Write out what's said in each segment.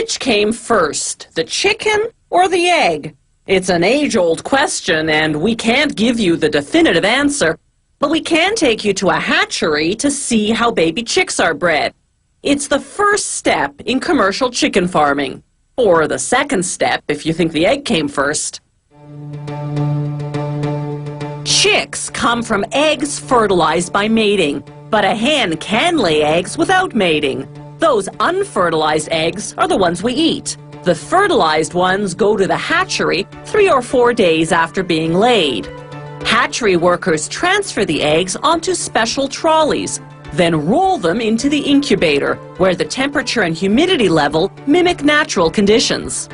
Which came first, the chicken or the egg? It's an age-old question, and we can't give you the definitive answer, but we can take you to a hatchery to see how baby chicks are bred. It's the first step in commercial chicken farming, or the second step if you think the egg came first. Chicks come from eggs fertilized by mating, but a hen can lay eggs without mating. Those unfertilized eggs are the ones we eat. The fertilized ones go to the hatchery 3 or 4 days after being laid. Hatchery workers transfer the eggs onto special trolleys, then roll them into the incubator, where the temperature and humidity level mimic natural conditions.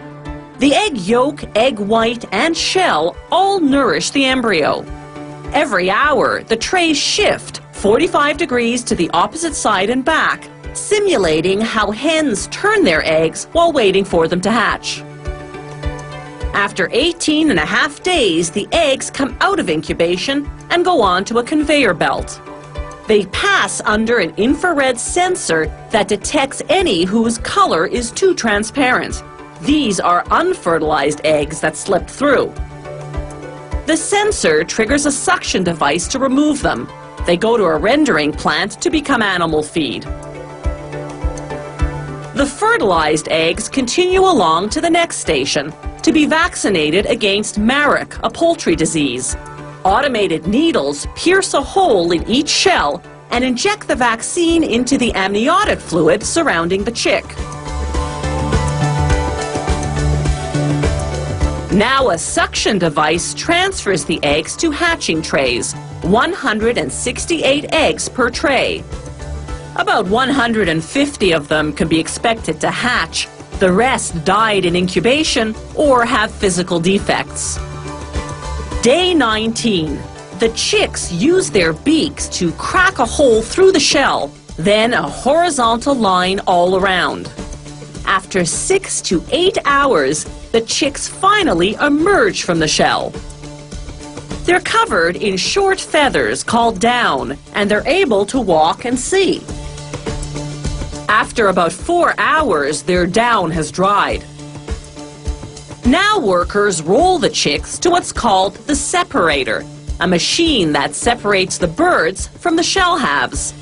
The egg yolk, egg white, and shell all nourish the embryo. Every hour, the trays shift 45 degrees to the opposite side and back, simulating how hens turn their eggs while waiting for them to hatch. After 18.5 days, the eggs come out of incubation and go on to a conveyor belt. They pass under an infrared sensor that detects any whose color is too transparent. These are unfertilized eggs that slipped through. The sensor triggers a suction device to remove them. They go to a rendering plant to become animal feed. The fertilized eggs continue along to the next station to be vaccinated against Marek, a poultry disease. Automated needles pierce a hole in each shell and inject the vaccine into the amniotic fluid surrounding the chick. Now a suction device transfers the eggs to hatching trays, 168 eggs per tray. About 150 of them can be expected to hatch. The rest died in incubation or have physical defects. Day 19. The chicks use their beaks to crack a hole through the shell, then a horizontal line all around. After 6 to 8 hours, the chicks finally emerge from the shell. They're covered in short feathers called down, and they're able to walk and see. After about 4 hours, their down has dried. Now workers roll the chicks to what's called the separator, a machine that separates the birds from the shell halves.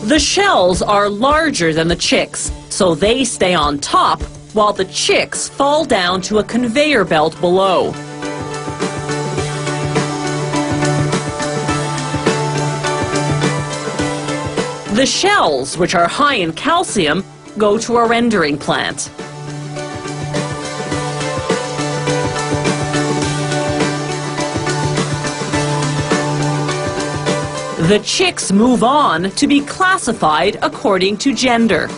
The shells are larger than the chicks, so they stay on top while the chicks fall down to a conveyor belt below. The shells, which are high in calcium, go to a rendering plant. The chicks move on to be classified according to gender.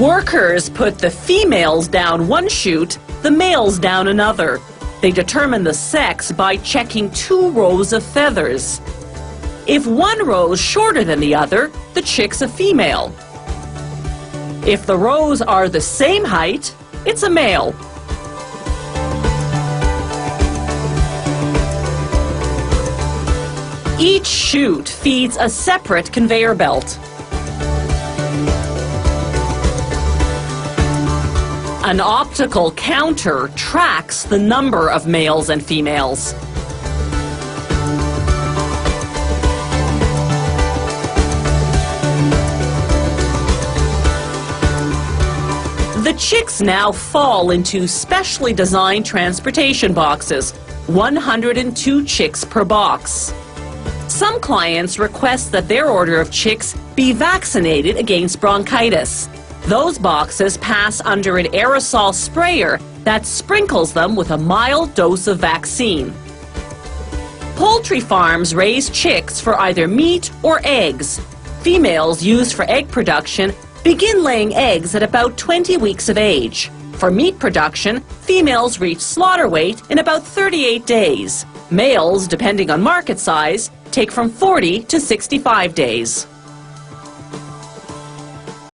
Workers put the females down one chute, the males down another. They determine the sex by checking 2 rows of feathers. If one row is shorter than the other, the chick's a female. If the rows are the same height, it's a male. Each chute feeds a separate conveyor belt. An optical counter tracks the number of males and females. The chicks now fall into specially designed transportation boxes, 102 chicks per box. Some clients request that their order of chicks be vaccinated against bronchitis. Those boxes pass under an aerosol sprayer that sprinkles them with a mild dose of vaccine. Poultry farms raise chicks for either meat or eggs. Females used for egg production begin laying eggs at about 20 weeks of age. For meat production, females reach slaughter weight in about 38 days. Males, depending on market size, take from 40 to 65 days.